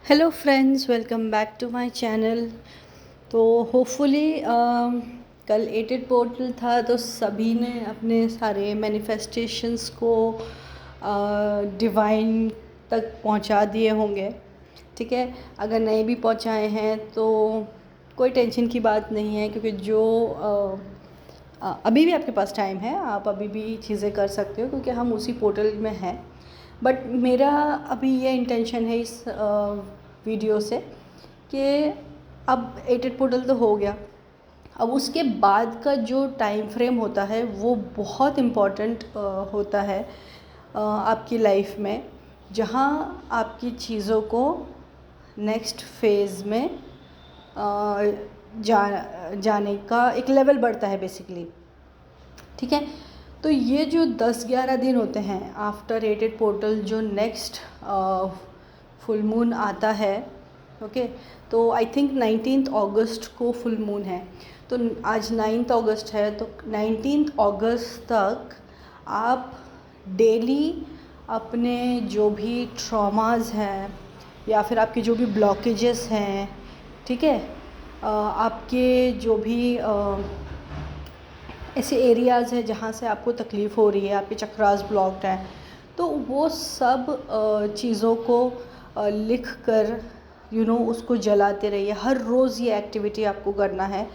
Hello friends, welcome back to my channel. तो hopefully कल एटेड पोर्टल था तो सभी ने अपने सारे मैनिफेस्टेशंस को डिवाइन तक पहुंचा दिए होंगे। ठीक है, अगर नहीं भी पहुंचाए हैं तो कोई टेंशन की बात नहीं है, क्योंकि जो अभी भी आपके पास टाइम है, आप अभी भी चीज़ें कर सकते हो क्योंकि हम उसी पोर्टल में हैं। बट मेरा अभी ये इंटेंशन है इस वीडियो से कि अब एटेड पोर्टल तो हो गया, अब उसके बाद का जो टाइम फ्रेम होता है वो बहुत इम्पॉर्टेंट होता है आपकी लाइफ में, जहाँ आपकी चीज़ों को नेक्स्ट फेज़ में जाने का एक लेवल बढ़ता है बेसिकली। ठीक है, तो ये जो 10-11 दिन होते हैं आफ्टर एटेड पोर्टल, जो नेक्स्ट फुल मून आता है, ओके, तो आई थिंक 19 अगस्त को फुल मून है। तो आज 9 अगस्त है, तो 19 अगस्त तक आप डेली अपने जो भी ट्रॉमास हैं या फिर आपके जो भी ब्लॉकेजेस हैं, ठीक है, आपके जो भी ऐसे एरियाज़ हैं जहाँ से आपको तकलीफ़ हो रही है, आपके चक्रास ब्लॉक्ड हैं, तो वो सब चीज़ों को लिख कर उसको जलाते रहिए। हर रोज़ ये एक्टिविटी आपको करना है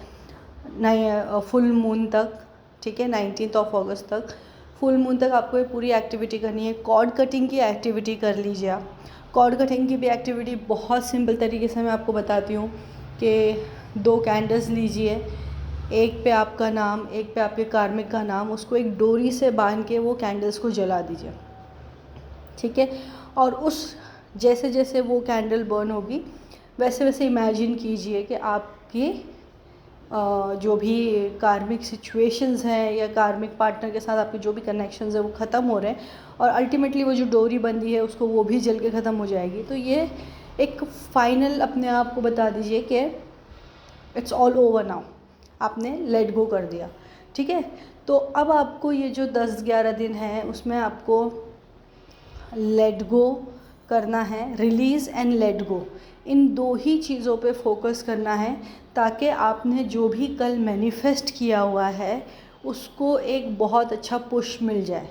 नए फुल मून तक। ठीक है, 19 अगस्त तक, फुल मून तक आपको ये पूरी एक्टिविटी करनी है। कॉर्ड कटिंग की एक्टिविटी कर लीजिए आप। कॉर्ड कटिंग की भी एक्टिविटी बहुत सिंपल तरीके से मैं आपको बताती हूँ कि 2 कैंडल्स लीजिए, एक पे आपका नाम, एक पे आपके कार्मिक का नाम, उसको एक डोरी से बांध के वो कैंडल्स को जला दीजिए। ठीक है, और उस जैसे जैसे वो कैंडल बर्न होगी वैसे वैसे इमेजिन कीजिए कि आपकी जो भी कार्मिक सिचुएशंस हैं या कार्मिक पार्टनर के साथ आपके जो भी कनेक्शंस हैं वो ख़त्म हो रहे हैं, और अल्टीमेटली वो जो डोरी बंधी है उसको वो भी जल के ख़त्म हो जाएगी। तो ये एक फ़ाइनल अपने आप को बता दीजिए कि इट्स ऑल ओवर नाउ, आपने लेट गो कर दिया। ठीक है, तो अब आपको ये जो 10-11 दिन हैं उसमें आपको लेट गो करना है, रिलीज़ एंड लेट गो, इन 2 ही चीज़ों पे फोकस करना है, ताकि आपने जो भी कल मैनिफेस्ट किया हुआ है उसको एक बहुत अच्छा पुश मिल जाए।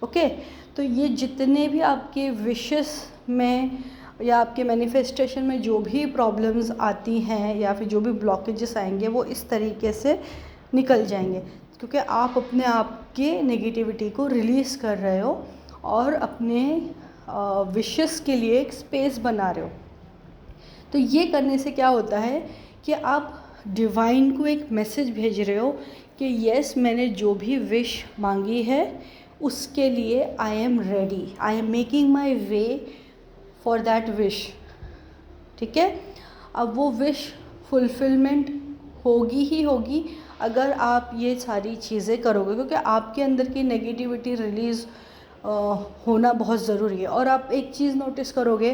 ओके, तो ये जितने भी आपके विशेस में या आपके मैनिफेस्टेशन में जो भी प्रॉब्लम्स आती हैं या फिर जो भी ब्लॉकेजेस आएंगे वो इस तरीके से निकल जाएंगे, क्योंकि आप अपने आप के नेगेटिविटी को रिलीज़ कर रहे हो और अपने विशेस के लिए एक स्पेस बना रहे हो। तो ये करने से क्या होता है कि आप डिवाइन को एक मैसेज भेज रहे हो कि यस, मैंने जो भी विश मांगी है उसके लिए I am ready, I am making my way for that wish. ठीक है, अब वो विश फुलफिलमेंट होगी ही होगी अगर आप ये सारी चीज़ें करोगे, क्योंकि आपके अंदर की नेगेटिविटी रिलीज़ होना बहुत ज़रूरी है। और आप एक चीज़ नोटिस करोगे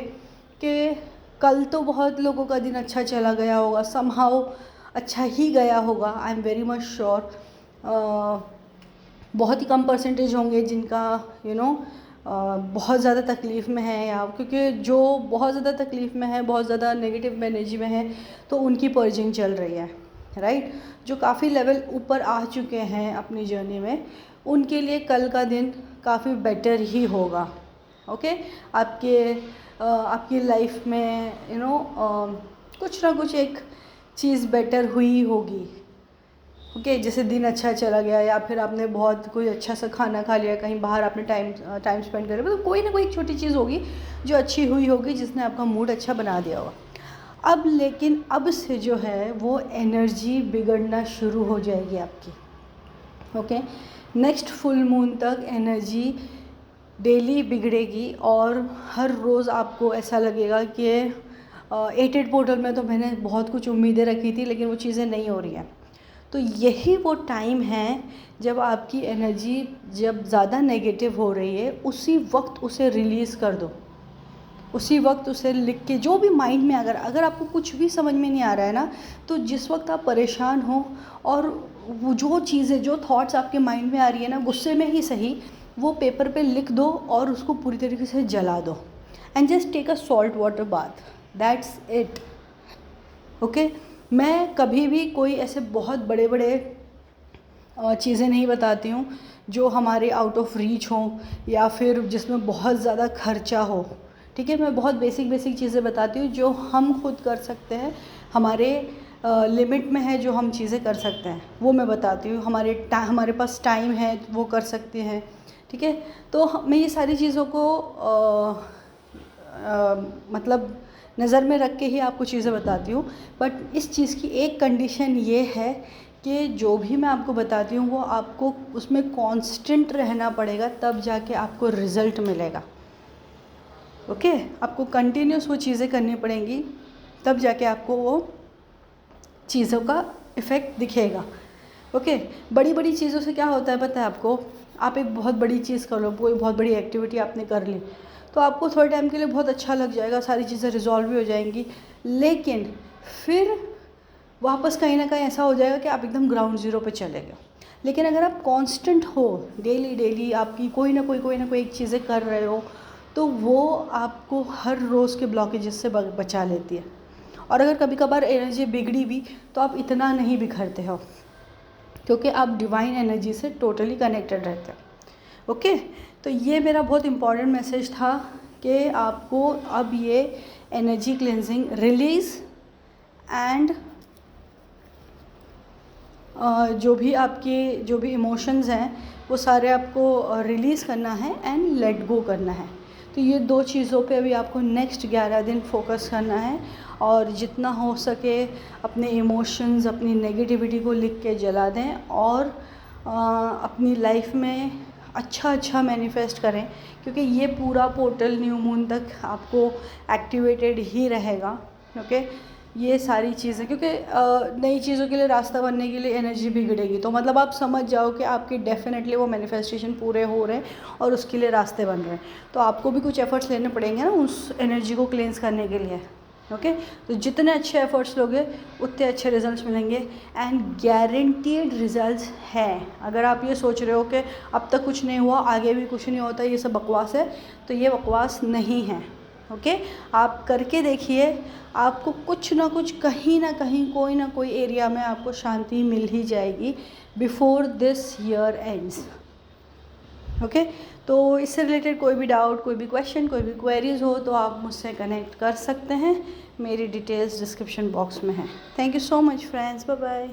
कि कल तो बहुत लोगों का दिन अच्छा चला गया होगा, समहाउ अच्छा ही गया होगा, I am very much sure. बहुत ही कम परसेंटेज होंगे जिनका बहुत ज़्यादा तकलीफ़ में है, या क्योंकि जो बहुत ज़्यादा तकलीफ़ में है, बहुत ज़्यादा नेगेटिव एनर्जी में है, तो उनकी पर्जिंग चल रही है, राइट। जो काफ़ी लेवल ऊपर आ चुके हैं अपनी जर्नी में, उनके लिए कल का दिन काफ़ी बेटर ही होगा। ओके, आपकी लाइफ में कुछ ना कुछ एक चीज़ बेटर हुई होगी। ओके, जैसे दिन अच्छा चला गया, या फिर आपने बहुत कोई अच्छा सा खाना खा लिया, कहीं बाहर आपने टाइम स्पेंड कर, तो कोई ना कोई एक छोटी चीज़ होगी जो अच्छी हुई होगी, जिसने आपका मूड अच्छा बना दिया होगा। अब लेकिन अब से जो है वो एनर्जी बिगड़ना शुरू हो जाएगी आपकी। ओके, नेक्स्ट फुल मून तक एनर्जी डेली बिगड़ेगी, और हर रोज़ आपको ऐसा लगेगा कि एटेड पोर्टल में तो मैंने बहुत कुछ उम्मीदें रखी थी लेकिन वो चीज़ें नहीं हो रही हैं। तो यही वो टाइम है जब आपकी एनर्जी जब ज़्यादा नेगेटिव हो रही है, उसी वक्त उसे रिलीज़ कर दो, उसी वक्त उसे लिख के, जो भी माइंड में अगर आपको कुछ भी समझ में नहीं आ रहा है ना, तो जिस वक्त आप परेशान हो और वो जो चीज़ें, जो थॉट्स आपके माइंड में आ रही है ना, गुस्से में ही सही, वो पेपर पे लिख दो और उसको पूरी तरीके से जला दो, and just take a salt water bath. That's it. Okay, मैं कभी भी कोई ऐसे बहुत बड़े बड़े चीज़ें नहीं बताती हूँ जो हमारे आउट ऑफ रीच हों या फिर जिसमें बहुत ज़्यादा खर्चा हो। ठीक है, मैं बहुत बेसिक बेसिक चीज़ें बताती हूँ जो हम खुद कर सकते हैं, हमारे लिमिट में है जो हम चीज़ें कर सकते हैं वो मैं बताती हूँ। हमारे पास टाइम है वो कर सकते हैं। ठीक है, तो मैं ये सारी चीज़ों को मतलब नज़र में रख के ही आपको चीज़ें बताती हूँ। बट इस चीज़ की एक कंडीशन ये है कि जो भी मैं आपको बताती हूँ वो आपको उसमें कांस्टेंट रहना पड़ेगा, तब जाके आपको रिज़ल्ट मिलेगा। ओके, आपको कंटिन्यूस वो चीज़ें करनी पड़ेंगी, तब जाके आपको वो चीज़ों का इफ़ेक्ट दिखेगा। ओके, बड़ी बड़ी चीज़ों से क्या होता है पता है आपको? आप एक बहुत बड़ी चीज़ कर लो, कोई बहुत बड़ी एक्टिविटी आपने कर ली, तो आपको थोड़े टाइम के लिए बहुत अच्छा लग जाएगा, सारी चीज़ें रिजॉल्व भी हो जाएंगी, लेकिन फिर वापस कहीं ना कहीं ऐसा हो जाएगा कि आप एकदम ग्राउंड ज़ीरो पे चले गए। लेकिन अगर आप कांस्टेंट हो, डेली डेली आपकी कोई ना कोई एक चीज़ें कर रहे हो, तो वो आपको हर रोज़ के ब्लॉकेजेस से बचा लेती है। और अगर कभी कभार एनर्जी बिगड़ी भी तो आप इतना नहीं बिखरते हो, क्योंकि आप डिवाइन एनर्जी से टोटली कनेक्टेड रहते हैं। ओके, तो ये मेरा बहुत इम्पॉर्टेंट मैसेज था कि आपको अब ये एनर्जी क्लेंजिंग रिलीज़ एंड जो भी इमोशंस हैं वो सारे आपको रिलीज़ करना है एंड लेट गो करना है। तो ये 2 चीज़ों पे अभी आपको नेक्स्ट 11 दिन फोकस करना है, और जितना हो सके अपने इमोशंस, अपनी नेगेटिविटी को लिख के जला दें, और अपनी लाइफ में अच्छा मैनिफेस्ट करें, क्योंकि ये पूरा पोर्टल न्यू मून तक आपको एक्टिवेटेड ही रहेगा। ओके, ये सारी चीज़ें, क्योंकि नई चीज़ों के लिए रास्ता बनने के लिए एनर्जी बिगड़ेगी, तो मतलब आप समझ जाओ कि आपकी डेफिनेटली वो मैनिफेस्टेशन पूरे हो रहे हैं और उसके लिए रास्ते बन रहे हैं। तो आपको भी कुछ एफर्ट्स लेने पड़ेंगे ना उस एनर्जी को क्लेंस करने के लिए। ओके, तो जितने अच्छे एफर्ट्स लोगे उतने अच्छे रिजल्ट्स मिलेंगे, एंड गारंटीड रिजल्ट्स हैं। अगर आप ये सोच रहे हो कि अब तक कुछ नहीं हुआ, आगे भी कुछ नहीं होता, ये सब बकवास है, तो ये बकवास नहीं है। ओके, आप करके देखिए, आपको कुछ ना कुछ, कहीं ना कहीं, कोई ना कोई एरिया में आपको शांति मिल ही जाएगी before this year ends. Okay, तो इससे रिलेटेड कोई भी डाउट, कोई भी क्वेश्चन, कोई भी क्वेरीज हो तो आप मुझसे कनेक्ट कर सकते हैं। मेरी डिटेल्स डिस्क्रिप्शन बॉक्स में है। Thank you so much friends, bye bye.